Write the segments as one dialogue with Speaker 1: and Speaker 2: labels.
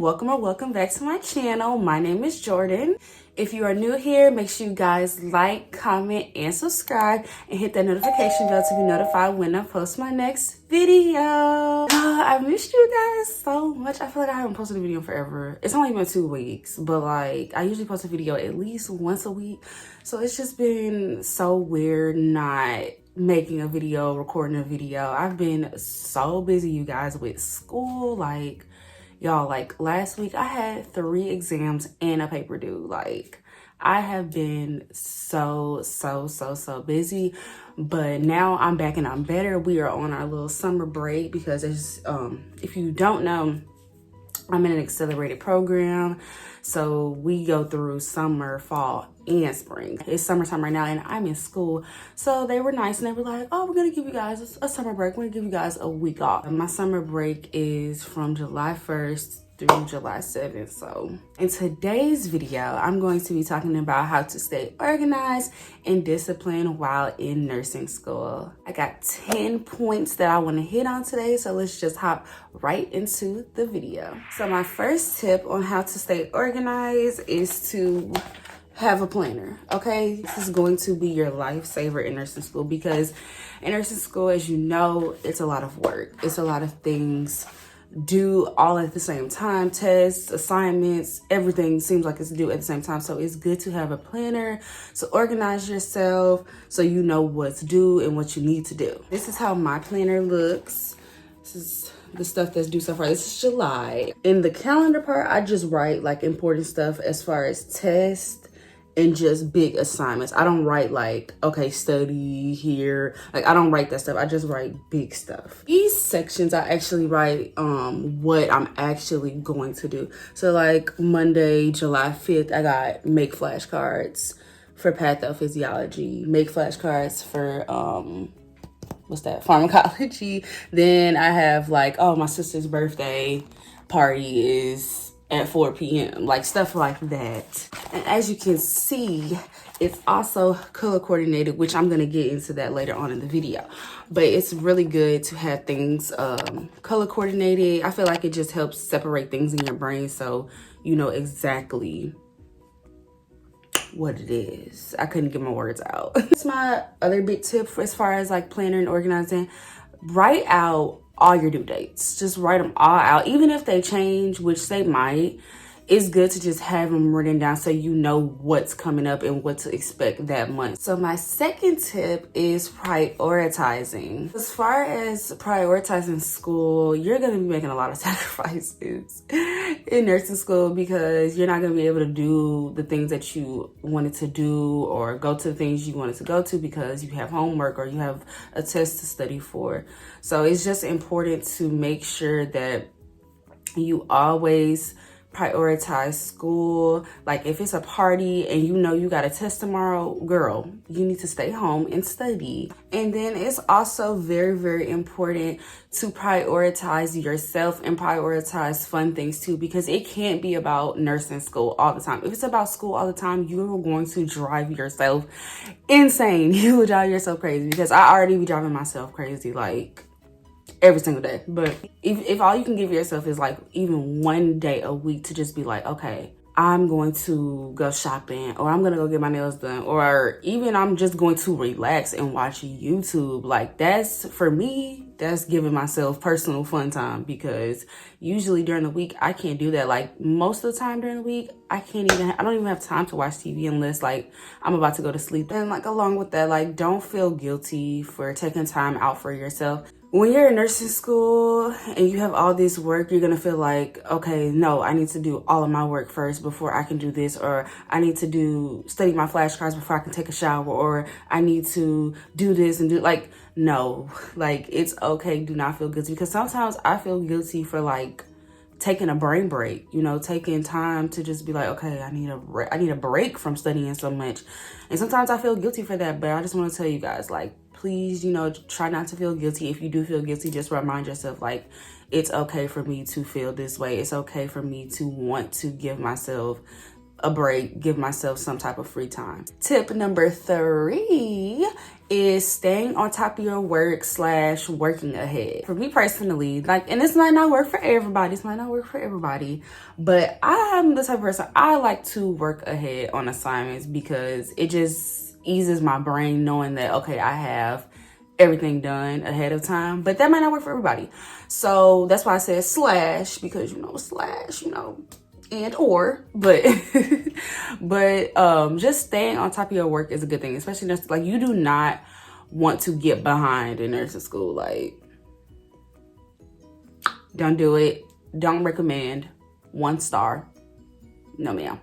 Speaker 1: welcome or welcome back to my channel. My name is Jordan. If you are new here, make sure you guys like, comment, and subscribe, and hit that notification bell to be notified when I post my next video. I missed you guys so much. I feel like I haven't posted a video in forever. It's only been 2 weeks, but like I usually post a video at least once a week. So it's just been so weird not making a video, recording a video. I've been so busy, you guys, with school. Like, y'all, like last week I had 3 exams and a paper due. Like, I have been so busy, but now I'm back and I'm better. We are on our little summer break because it's, if you don't know, I'm in an accelerated program. So we go through summer, fall, and spring. It's summertime right now and I'm in school. So they were nice and they were like, oh, we're gonna give you guys a summer break. We're gonna give you guys a week off. My summer break is from July 1st through July 7th. So in today's video, I'm going to be talking about how to stay organized and disciplined while in nursing school. I got 10 points that I want to hit on today. So let's just hop right into the video. So my first tip on how to stay organized is to have a planner, okay? This is going to be your lifesaver in nursing school because in nursing school, as you know, it's a lot of work. It's a lot of things due all at the same time. Tests, assignments, everything seems like it's due at the same time. So it's good to have a planner to organize yourself so you know what's due and what you need to do. This is how my planner looks. This is the stuff that's due so far. This is July. In the calendar part, I just write like important stuff as far as tests and just big assignments. I don't write like, okay, study here. Like, I don't write that stuff. I just write big stuff. These sections, I actually write what I'm actually going to do. So like Monday, July 5th, I got make flashcards for pathophysiology, make flashcards for, what's that, pharmacology. Then I have like, oh, my sister's birthday party is at 4 p.m. like stuff like that. And as you can see, it's also color coordinated, which I'm gonna get into that later on in the video. But it's really good to have things color coordinated. I feel like it just helps separate things in your brain so you know exactly what it is. I couldn't get my words out. That's my other big tip for as far as like planning and organizing. Write out all your due dates. Just write them all out. Even if they change, which they might, it's good to just have them written down so you know what's coming up and what to expect that month. So my second tip is prioritizing. As far as prioritizing school, you're going to be making a lot of sacrifices in nursing school because you're not going to be able to do the things that you wanted to do or go to the things you wanted to go to because you have homework or you have a test to study for. So it's just important to make sure that you always prioritize school. Like if it's a party and you know you got a test tomorrow, girl, you need to stay home and study. And then it's also very important to prioritize yourself and prioritize fun things too, because it can't be about nursing school all the time. If it's about school all the time, you're going to drive yourself insane. You will drive yourself crazy because I already be driving myself crazy like every single day. But if all you can give yourself is like even 1 day a week to just be like, okay, I'm going to go shopping or I'm going to go get my nails done or even I'm just going to relax and watch YouTube. Like that's, for me, that's giving myself personal fun time because usually during the week, I can't do that. Like most of the time during the week, I don't even have time to watch TV unless like I'm about to go to sleep. And like along with that, like don't feel guilty for taking time out for yourself. When you're in nursing school and you have all this work, you're going to feel like, okay, no, I need to do all of my work first before I can do this, or I need to study my flashcards before I can take a shower, or I need to do this and do like, no, like it's okay. Do not feel guilty because sometimes I feel guilty for like taking a brain break, you know, taking time to just be like, okay, I need a break from studying so much. And sometimes I feel guilty for that, but I just want to tell you guys, like, please, you know, try not to feel guilty. If you do feel guilty, just remind yourself, like, it's okay for me to feel this way. It's okay for me to want to give myself a break, give myself some type of free time. Tip number 3 is staying on top of your work / working ahead. For me personally, like, and this might not work for everybody, but I'm the type of person, I like to work ahead on assignments because it just eases my brain knowing that, okay, I have everything done ahead of time, but that might not work for everybody. So that's why I said / because and or, but just staying on top of your work is a good thing, especially like you do not want to get behind in nursing school. Like, don't do it. Don't recommend. 1 star. No, ma'am.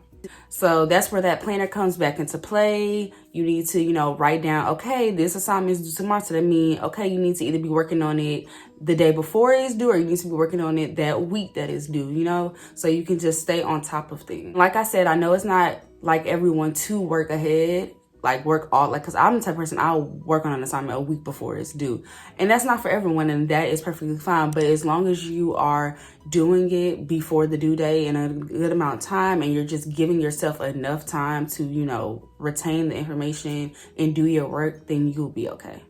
Speaker 1: So that's where that planner comes back into play. You need to, write down, okay, this assignment is due tomorrow. So that means, okay, you need to either be working on it the day before it is due, or you need to be working on it that week that is due, so you can just stay on top of things. Like I said, I know it's not like everyone to work ahead, like work all, like, because I'm the type of person, I'll work on an assignment a week before it's due. And that's not for everyone, and that is perfectly fine. But as long as you are doing it before the due date in a good amount of time, and you're just giving yourself enough time to, retain the information and do your work, then you'll be okay.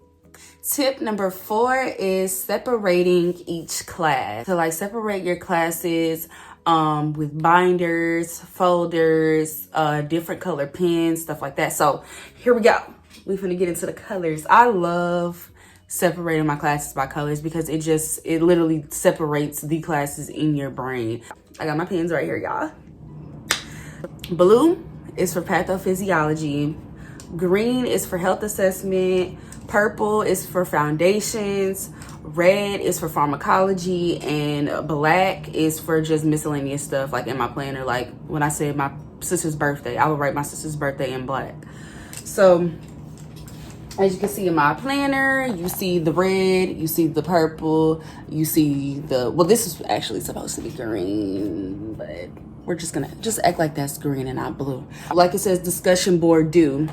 Speaker 1: Tip number 4 is separating each class. So like separate your classes with binders, folders, different color pens, stuff like that. So here we go. We're finna get into the colors. I love separating my classes by colors because it literally separates the classes in your brain. I got my pens right here, y'all. Blue is for pathophysiology. Green is for health assessment. Purple is for foundations. Red is for pharmacology, and black is for just miscellaneous stuff, like in my planner. Like when I said my sister's birthday, I would write my sister's birthday in black. So as you can see in my planner, you see the red, you see the purple, you see this is actually supposed to be green, but we're just gonna act like that's green and not blue. Like it says discussion board due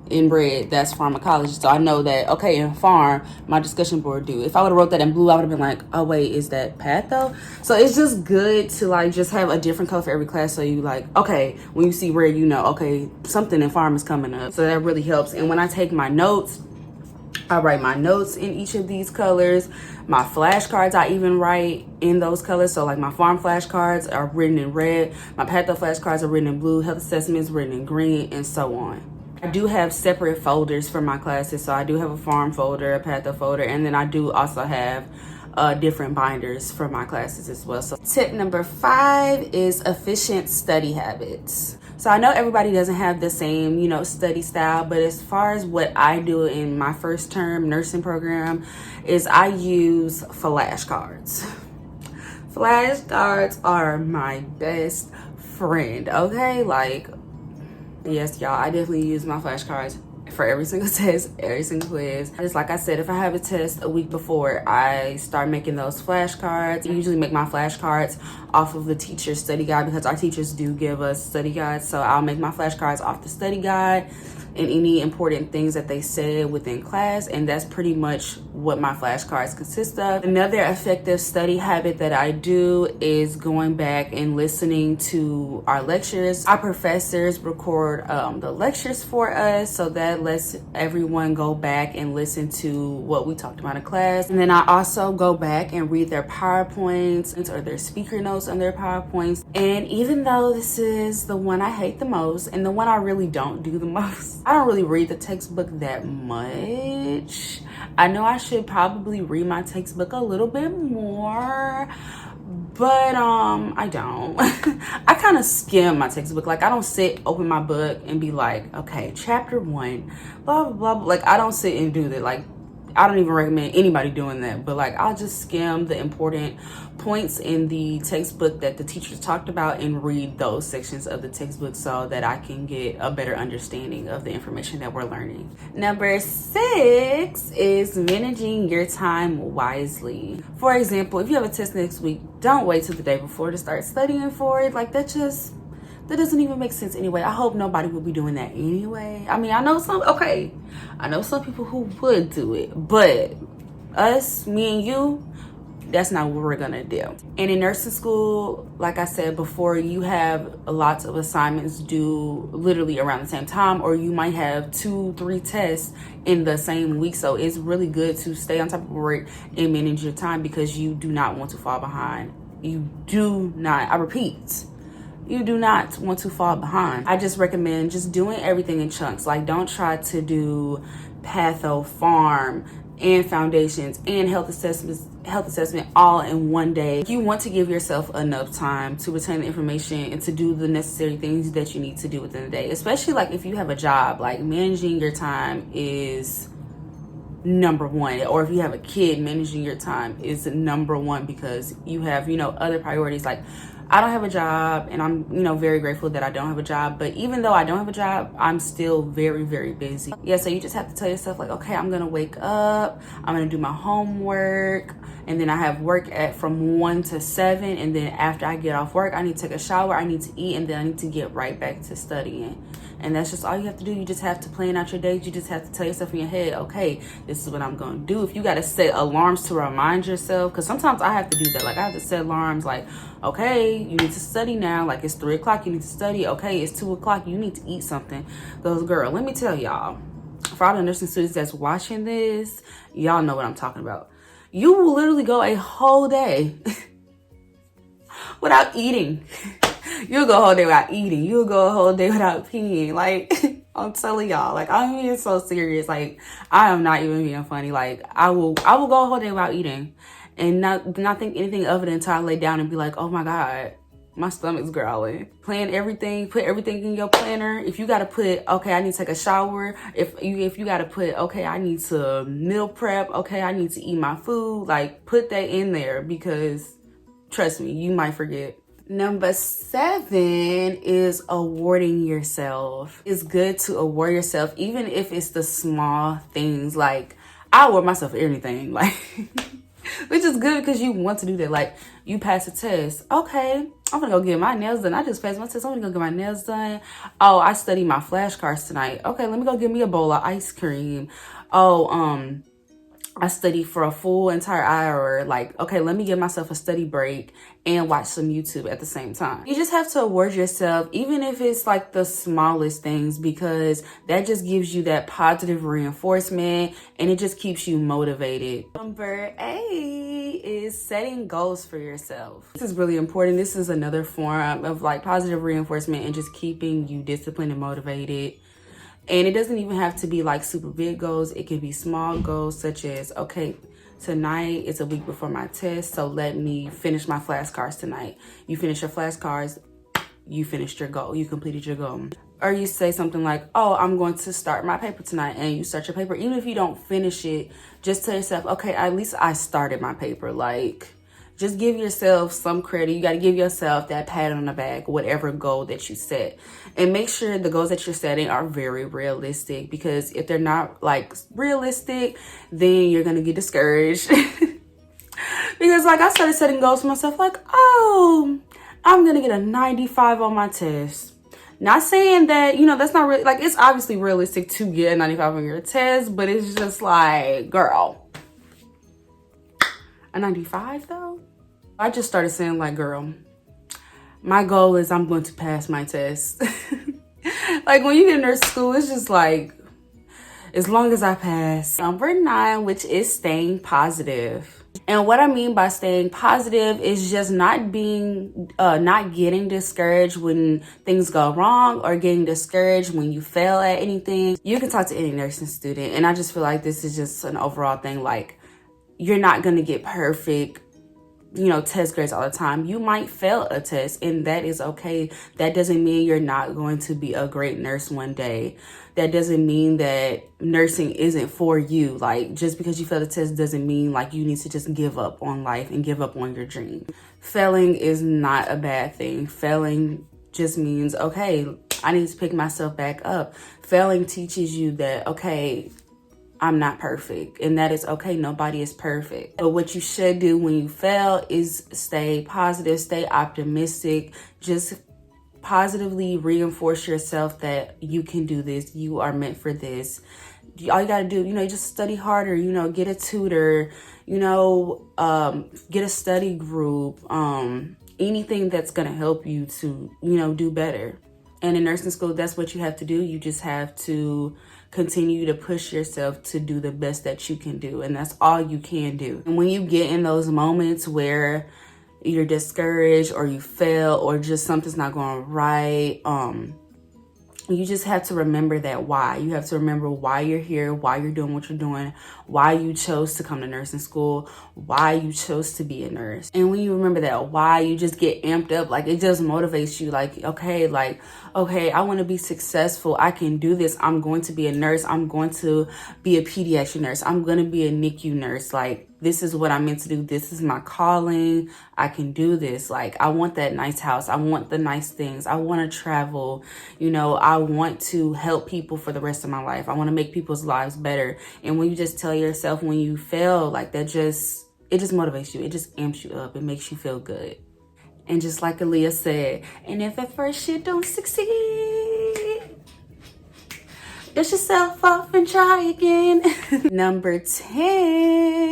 Speaker 1: in red, that's pharmacology. So I know that, okay, in pharm, my discussion board due. If I would have wrote that in blue, I would have been like, oh wait, is that patho? So it's just good to like just have a different color for every class. So you like, okay, when you see red, okay, something in pharm is coming up. So that really helps. And when I take my notes, I write my notes in each of these colors. My flashcards, I even write in those colors. So like my pharm flashcards are written in red. My patho flashcards are written in blue. Health assessments written in green, and so on. I do have separate folders for my classes. So I do have a pharm folder, a patho folder, and then I do also have different binders for my classes as well. So tip number 5 is efficient study habits. So I know everybody doesn't have the same, study style, but as far as what I do in my first term nursing program is I use flashcards. Flashcards are my best friend, okay? Like, yes, y'all, I definitely use my flashcards for every single test, every single quiz. Just like I said, if I have a test a week before, I start making those flashcards. I usually make my flashcards off of the teacher's study guide because our teachers do give us study guides. So I'll make my flashcards off the study guide and any important things that they said within class, and that's pretty much what my flashcards consist of. Another effective study habit that I do is going back and listening to our lectures. Our professors record the lectures for us, so that lets everyone go back and listen to what we talked about in class. And then I also go back and read their PowerPoints or their speaker notes on their PowerPoints. And even though this is the one I hate the most and the one I really don't do the most, I don't really read the textbook that much. I know I should probably read my textbook a little bit more, but I don't. I kind of skim my textbook. Like, I don't sit, open my book and be like, okay, chapter 1, blah, blah, blah. Like, I don't sit and do that. Like, I don't even recommend anybody doing that, but like, I'll just skim the important points in the textbook that the teachers talked about and read those sections of the textbook so that I can get a better understanding of the information that we're learning. Number 6 is managing your time wisely. For example, if you have a test next week, don't wait till the day before to start studying for it. Like, that doesn't even make sense anyway. I hope nobody will be doing that anyway. I mean, I know some people who would do it, but us, me and you, That's not what we're gonna do. And in nursing school, like I said before, you have lots of assignments due literally around the same time, or you might have 2-3 tests in the same week. So it's really good to stay on top of work and manage your time, because you do not want to fall behind. You do not, I repeat, you do not want to fall behind. I just recommend just doing everything in chunks. Like, don't try to do patho, farm, and foundations and health assessment all in one day. You want to give yourself enough time to retain the information and to do the necessary things that you need to do within the day. Especially like if you have a job, like managing your time is number one. Or if you have a kid, managing your time is number one, because you have, other priorities. Like, I don't have a job, and I'm, very grateful that I don't have a job. But even though I don't have a job, I'm still very, very busy. Yeah, so you just have to tell yourself, like, okay, I'm gonna wake up, I'm gonna do my homework, and then I have work from 1 to 7, and then after I get off work, I need to take a shower, I need to eat, and then I need to get right back to studying. And that's just all you have to do. You just have to plan out your days. You just have to tell yourself in your head, okay, this is what I'm going to do. If you got to set alarms to remind yourself, because sometimes I have to do that. Like, I have to set alarms like, okay, you need to study now. Like, it's 3 o'clock, you need to study. Okay, it's 2 o'clock, you need to eat something. Because, girl, let me tell y'all, for all the nursing students that's watching this, y'all know what I'm talking about. You will literally go a whole day without eating. You'll go a whole day without eating. You'll go a whole day without peeing. Like, I'm telling y'all, like, I'm being so serious. Like, I am not even being funny. Like, I will go a whole day without eating and not think anything of it until I lay down and be like, oh my God, my stomach's growling. Plan everything, put everything in your planner. If you gotta put, okay, I need to take a shower. If you gotta put, okay, I need to meal prep. Okay, I need to eat my food. Like, put that in there, because trust me, you might forget. Number 7 is awarding yourself. It's good to award yourself, even if it's the small things. Like, I award myself anything, like, which is good because you want to do that. Like, you pass a test. Okay, I'm gonna go get my nails done. I just passed my test. I'm gonna go get my nails done. Oh, I studied my flashcards tonight. Okay, let me go get me a bowl of ice cream. Oh, I studied for a full entire hour. Like, okay, let me give myself a study break and watch some YouTube at the same time. You just have to award yourself, even if it's like the smallest things, because that just gives you that positive reinforcement and it just keeps you motivated. Number 8 is setting goals for yourself. This is really important. This is another form of like positive reinforcement and just keeping you disciplined and motivated. And it doesn't even have to be like super big goals. It can be small goals, such as, okay, tonight is a week before my test, so let me finish my flashcards tonight. You finish your flashcards, you finished your goal, you completed your goal. Or you say something like, oh, I'm going to start my paper tonight, and you start your paper. Even if you don't finish it, just tell yourself, okay, at least I started my paper. Like, just give yourself some credit. You got to give yourself that pat on the back, whatever goal that you set. And make sure the goals that you're setting are very realistic, because if they're not like realistic, then you're going to get discouraged. Because like I started setting goals for myself, like, oh, I'm going to get a 95 on my test. Not saying that, that's not really, like, it's obviously realistic to get a 95 on your test, but it's just like, girl, a 95 though? I just started saying like, girl, my goal is I'm going to pass my test. Like, when you get in nursing school, it's just like, as long as I pass. Number 9, which is staying positive. And what I mean by staying positive is just not getting discouraged when things go wrong, or getting discouraged when you fail at anything. You can talk to any nursing student, and I just feel like this is just an overall thing. Like, you're not going to get perfect, test grades all the time. You might fail a test, and that is okay. That doesn't mean you're not going to be a great nurse one day. That doesn't mean that nursing isn't for you. Like, just because you failed a test doesn't mean like you need to just give up on life and give up on your dream. Failing is not a bad thing. Failing just means, okay, I need to pick myself back up. Failing teaches you that, okay, I'm not perfect, and that is okay. Nobody is perfect. But what you should do when you fail is stay positive, stay optimistic. Just positively reinforce yourself that you can do this, you are meant for this. All you gotta do, just study harder, get a tutor, get a study group, anything that's gonna help you to, do better. And in nursing school, that's what you have to do. You just have to continue to push yourself to do the best that you can do. And that's all you can do. And when you get in those moments where you're discouraged or you fail or just something's not going right, you just have to remember that why. You have to remember why you're here, why you're doing what you're doing, why you chose to come to nursing school, why you chose to be a nurse. And when you remember that why, you just get amped up. Like, it just motivates you. Okay, I want to be successful. I can do this. I'm going to be a nurse. I'm going to be a pediatric nurse. I'm going to be a NICU nurse. Like, this is what I'm meant to do. This is my calling. I can do this. Like, I want that nice house. I want the nice things. I want to travel. I want to help people for the rest of my life. I want to make people's lives better. And when you just tell yourself when you fail, like, it just motivates you. It just amps you up. It makes you feel good. And just like Aaliyah said, and if at first you don't succeed, dust yourself off and try again. Number 10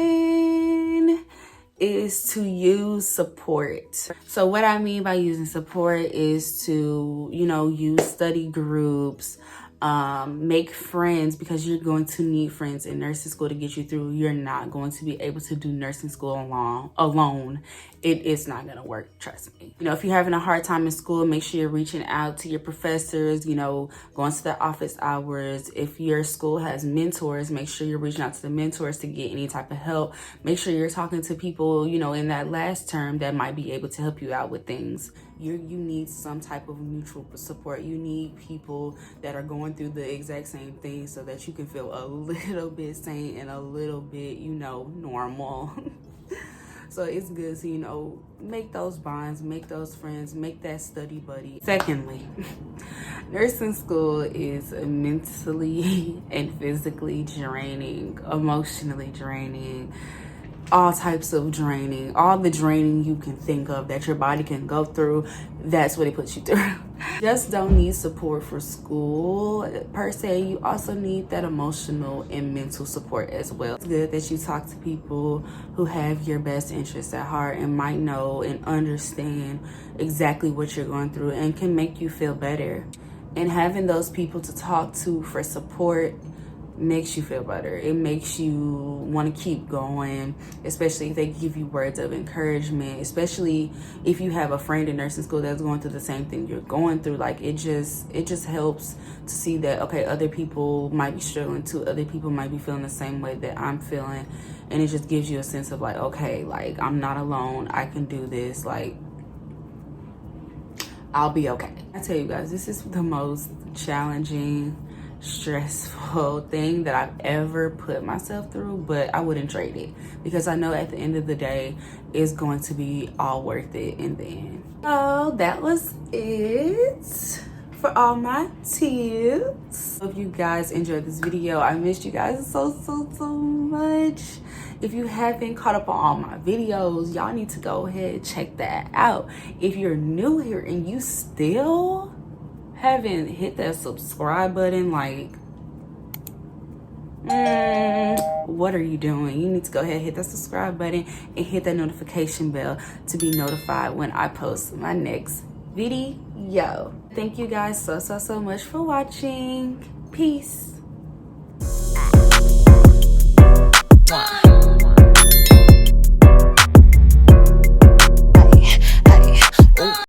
Speaker 1: is to use support. So what I mean by using support is to, use study groups, make friends, because you're going to need friends in nursing school to get you through. You're not going to be able to do nursing school alone. It is not going to work, trust me. If you're having a hard time in school, make sure you're reaching out to your professors, going to their office hours. If your school has mentors, make sure you're reaching out to the mentors to get any type of help. Make sure you're talking to people, in that last term that might be able to help you out with things. You need some type of mutual support. You need people that are going through the exact same thing so that you can feel a little bit sane and a little bit, normal. So it's good to, make those bonds, make those friends, make that study buddy. Secondly, nursing school is mentally and physically draining, emotionally draining, all types of draining, all the draining you can think of that your body can go through. That's what it puts you through. Just don't need support for school per se. You also need that emotional and mental support as well. It's good that you talk to people who have your best interests at heart and might know and understand exactly what you're going through and can make you feel better. And having those people to talk to for support makes you feel better. It makes you want to keep going, especially if they give you words of encouragement, especially if you have a friend in nursing school that's going through the same thing you're going through. Like, it just helps to see that, okay, other people might be struggling too. Other people might be feeling the same way that I'm feeling. And it just gives you a sense of like, okay, like, I'm not alone. I can do this. Like, I'll be okay. I tell you guys, this is the most challenging, stressful thing that I've ever put myself through, but I wouldn't trade it because I know at the end of the day it's going to be all worth it in the end. So that was it for all my tips. Hope you guys enjoyed this video. I missed you guys so much. If you haven't caught up on all my videos, y'all need to go ahead and check that out. If you're new here and you still haven't hit that subscribe button, like, what are you doing? You need to go ahead and hit that subscribe button and hit that notification bell to be notified when I post my next video. Thank you guys so much for watching. Peace.